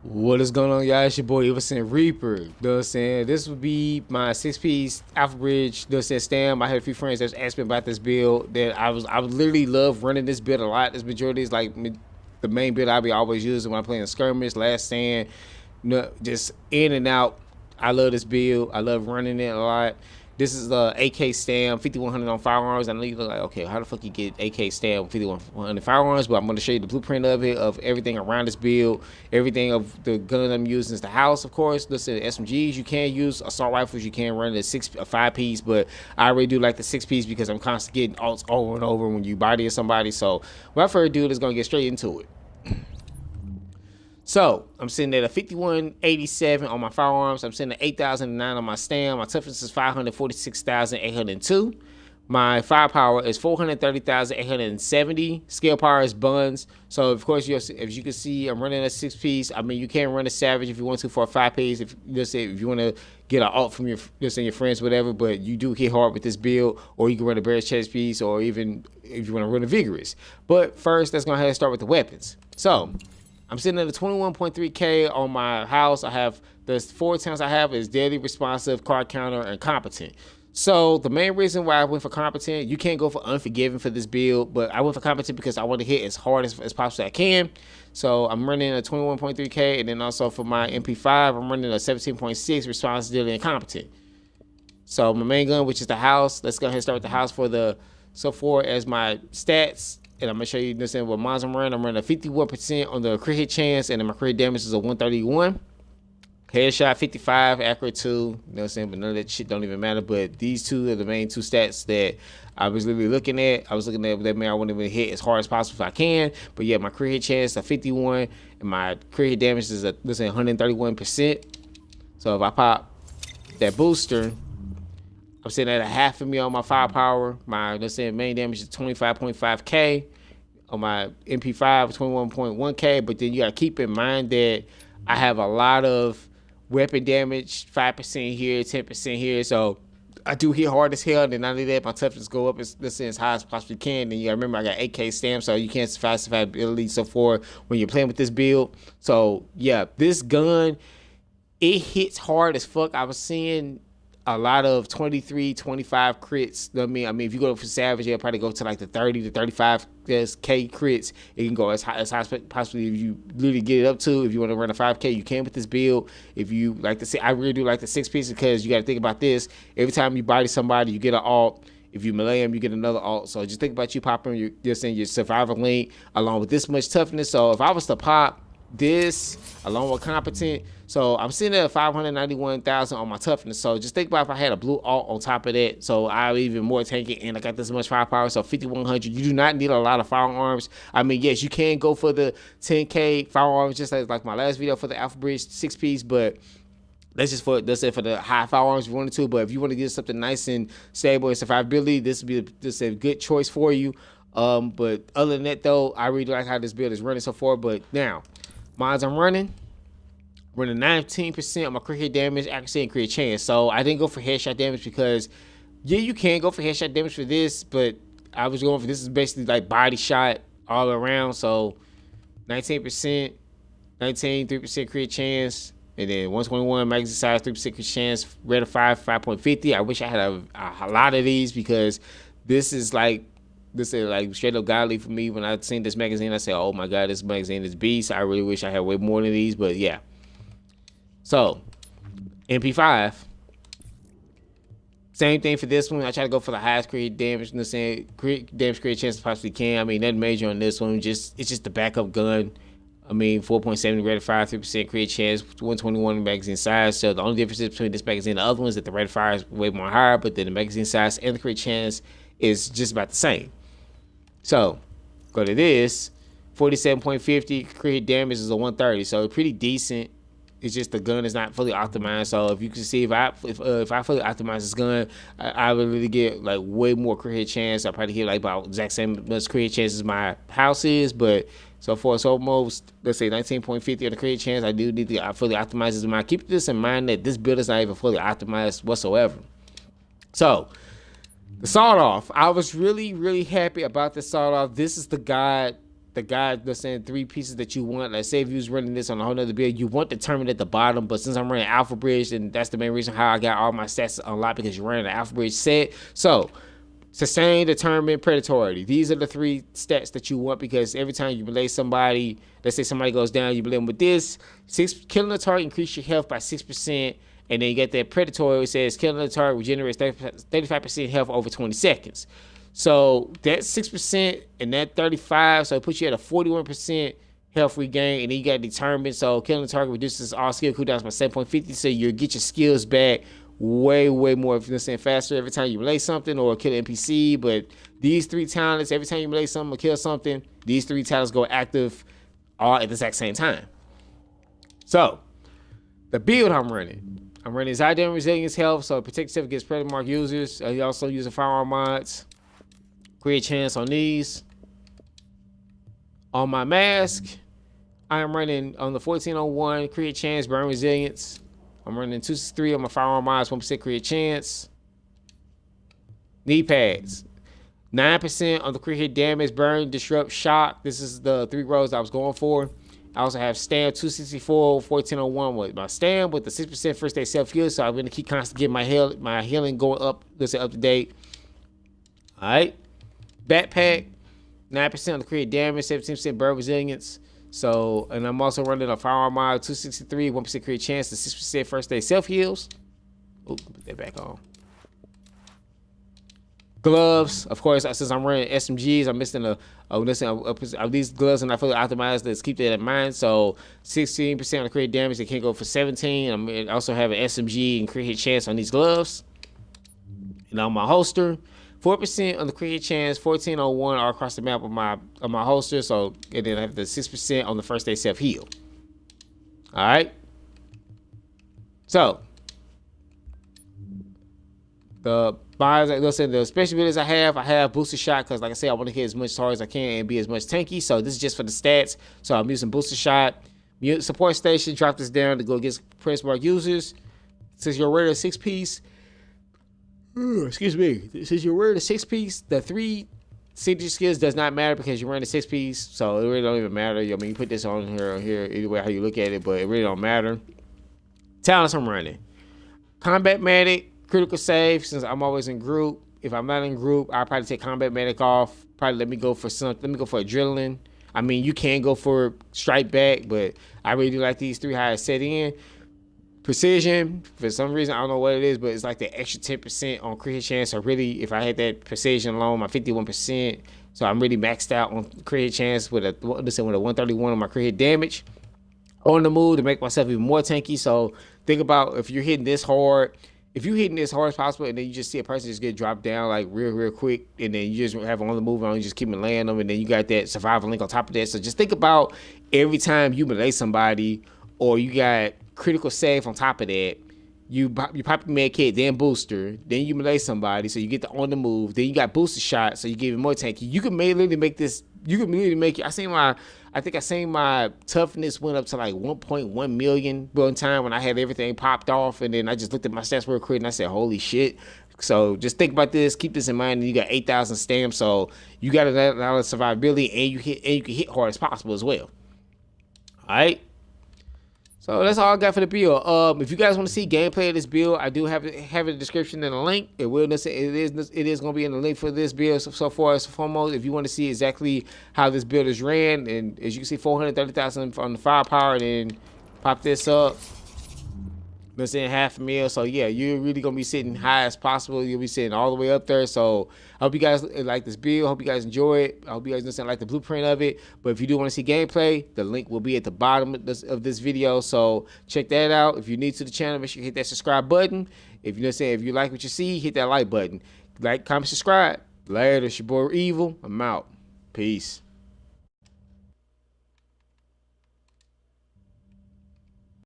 What is going on, y'all? It's your boy Everson Reaper. You know what I'm saying? This would be my 6-piece Alpha Bridge, you know what I'm saying, stam. I had a few friends that was asking me about this build that I would literally love running this build a lot. This majority is like the main build I'll be always using when I'm playing skirmish, last stand, you know, just in and out. I love this build. I love running it a lot. This is the AK stam, 5100 on firearms. I know you look like, okay, how the fuck you get AK stam 5100 firearms? But I'm going to show you the blueprint of it, of everything around this build, everything of the gun I'm using is the house, of course. Listen, SMGs, you can use assault rifles, you can run a 5-piece, but I really do like the 6-piece because I'm constantly getting alts over and over when you body somebody. So without further ado, let's go get straight into it. So I'm sitting at a 5187 on my firearms. I'm sitting at 8,009 on my stam. My toughness is 546,802. My firepower is 430,870. Scale power is buns. So of course, as you can see, I'm running a 6-piece. I mean, you can run a savage if you want to for a 5-piece. If you want to get an alt from your friends, whatever. But you do hit hard with this build, or you can run a barrel chest piece, or even if you want to run a vigorous. But first, let's go ahead and start with the weapons. So I'm sitting at a 21.3K on my house. I have the 4 attempts I have is deadly, responsive, card counter, and competent. So the main reason why I went for competent, you can't go for unforgiving for this build, but I went for competent because I want to hit as hard as possible as I can. So I'm running a 21.3K, and then also for my MP5, I'm running a 17.6 responsibility and competent. So my main gun, which is the house, let's go ahead and start with the house for the, so far as my stats. And I'm going to show you this what mods I'm running. I'm running a 51% on the crit hit chance, and then my crit damage is a 131. Headshot 55, accurate 2. You know what I'm saying? But none of that shit don't even matter. But these two are the main 2 stats that I was literally looking at. I was looking at that, man, I want to hit as hard as possible if I can. But yeah, my crit hit chance is a 51, and my crit hit damage is a, let's say, 131%. So if I pop that booster, I'm sitting at a half of me on my firepower. My, let's say, main damage is 25.5K. On my MP5, 21.1K. But then you got to keep in mind that I have a lot of weapon damage, 5% here, 10% here. So I do hit hard as hell. And then not only that, my toughness go up as high as possibly can. And you got to remember, I got AK stamp, so you can't survivability so far when you're playing with this build. So yeah, this gun, it hits hard as fuck. I was seeing a lot of 23, 25 crits. I mean, if you go for Savage, it'll probably go to like the 30 to 35K crits. It can go as high as possibly if you literally get it up to. If you want to run a 5K, you can with this build. If you like to say, I really do like the 6-piece because you got to think about this. Every time you body somebody, you get an alt. If you melee them, you get another alt. So just think about you popping your survival link along with this much toughness. So if I was to pop this along with competent, so I'm sitting at 591,000 on my toughness. So just think about if I had a blue alt on top of that, so I even more tanky, and I got this much firepower. So 5100, you do not need a lot of firearms. I mean, yes, you can go for the 10K firearms, just like my last video for the Alpha Bridge 6-piece, but that's just for the high firearms if you wanted to. But if you want to get something nice and stable and survivability, this would be a good choice for you. But other than that, though, I really like how this build is running so far. But now, mods I'm running 19% on my crit hit damage, accuracy, and crit chance. So I didn't go for headshot damage because, yeah, you can go for headshot damage for this, but I was going for, this is basically like body shot all around. So 19%, 3% crit chance, and then 121 magazine size, 3% crit chance, rate of 5.50. I wish I had a lot of these because this is like straight up godly for me. When I seen this magazine, I said, oh my God, this magazine is beast. I really wish I had way more than these, but yeah. So, MP5, same thing for this one. I try to go for the highest crit damage, you know what I'm saying? Crit damage, crit chance possibly can. I mean, nothing major on this one. It's just the backup gun. I mean, 4.7 rate of fire, 3% crit chance, 121 magazine size. So the only difference between this magazine and the other ones is that the rate of fire is way more higher, but then the magazine size and the crit chance is just about the same. So, go to this, 47.50, crit damage is a 130, so pretty decent. It's just the gun is not fully optimized. So if you can see, if I fully optimize this gun, I would really get like way more crit hit chance. I probably hit like about exact same much crit hit chance as my house is, but so for it's almost, let's say 19.50 on the crit chance. I do need to fully optimize this gun. Keep this in mind that this build is not even fully optimized whatsoever. So the sawed off, I was really happy about this sawed off. This is the guide the guy that's saying 3 pieces that you want. Let's say if you was running this on a whole nother build, you want the tournament at the bottom, but since I'm running Alpha Bridge, and that's the main reason how I got all my stats unlocked, because you're running the Alpha Bridge set. So sustain, determine, predatory. These are the 3 stats that you want, because every time you belay somebody, let's say somebody goes down, you belay them with this. Killing the target increase your health by 6%, and then you get that predatory. It says killing the target regenerates 35% health over 20 seconds. So that's 6% and that 35, so it puts you at a 41% health regain, and then you got determined. So killing the target reduces all skill cooldowns by 7.50, so you'll get your skills back way more, if you're saying, faster every time you relay something or kill an NPC. But these 3 talents, every time you relay something or kill something, these 3 talents go active all at the exact same time. So the build I'm running Zidane Resilience Health, so protect yourself against Predator Mark users. You also use firearm mods. Create chance on these. On my mask, I am running on the 1401, create chance, burn resilience. I'm running 263 on my firearm mods, 1% create chance. Knee pads, 9% on the crit hit damage, burn, disrupt, shock. This is the 3 rows I was going for. I also have stam 264, 1401 with my stam with the 6% first day self heal. So I'm going to keep constantly getting my healing going up. Listen, up to date. All right. Backpack, 9% on the crit damage, 17% burn resilience. So, and I'm also running a firearm mod, 263, 1% crit chance, the 6% first day self heals. Oh, put that back on. Gloves, of course, since I'm running SMGs, I'm missing these gloves, and I fully optimized. Let's keep that in mind. So 16% on the crit damage, they can't go for 17. I also have an SMG and crit hit chance on these gloves. And on my holster, 4% on the crit hit chance, 1401 all across the map of my holster. So, and then I have the 6% on the first day self heal. All right. So the special abilities I have booster shot, because like I said, I want to hit as much targets as I can and be as much tanky. So this is just for the stats. So I'm using booster shot. Support station, drop this down to go against press mark users. Since you're wearing a 6-piece, excuse me. Since you're wearing a 6-piece, the 3 signature skills does not matter because you're wearing a 6-piece. So it really don't even matter. I mean, you put this on here or here, either way how you look at it, but it really don't matter. Talents I'm running: Combat Medic, critical save, since I'm always in group. If I'm not in group, I'll probably take Combat Medic off. Probably let me go for Adrenaline. I mean, you can go for Strike Back, but I really do like these 3 how it's set in. Precision, for some reason, I don't know what it is, but it's like the extra 10% on crit hit chance. So really, if I had that precision alone, my 51%, so I'm really maxed out on crit hit chance with a 131 on my crit hit damage. On the move to make myself even more tanky. So think about if you're hitting this hard. If you're hitting as hard as possible, and then you just see a person just get dropped down like real quick, and then you just have on the move on, you just keep laying them, and then you got that survival link on top of that. So just think about every time you melee somebody, or you got critical save on top of that, you pop your med kit, then booster, then you melee somebody, so you get the on the move, then you got booster shot, so you get even more tanky. You can literally make this. You can literally make it. I think I seen my toughness went up to like 1.1 million one time when I had everything popped off, and then I just looked at my stats real quick and I said, holy shit. So just think about this, keep this in mind, and you got 8,000 stamps, so you got a lot of survivability, and you can hit hard as possible as well. Alright. So that's all I got for the build. If you guys want to see gameplay of this build, I do have a description and a link. It is going to be in the link for this build. So far as foremost, if you want to see exactly how this build is ran, and as you can see, 430,000 on the firepower, and then pop this up. Been sitting $500,000, so yeah, you're really gonna be sitting high as possible. You'll be sitting all the way up there. So I hope you guys like this build. I hope you guys enjoy it. I hope you guys like the blueprint of it. But if you do want to see gameplay, the link will be at the bottom of this video. So check that out. If you're new to the channel, make sure you hit that subscribe button. If you like what you see, hit that like button. Like, comment, subscribe. Later, it's your boy Evil. I'm out. Peace.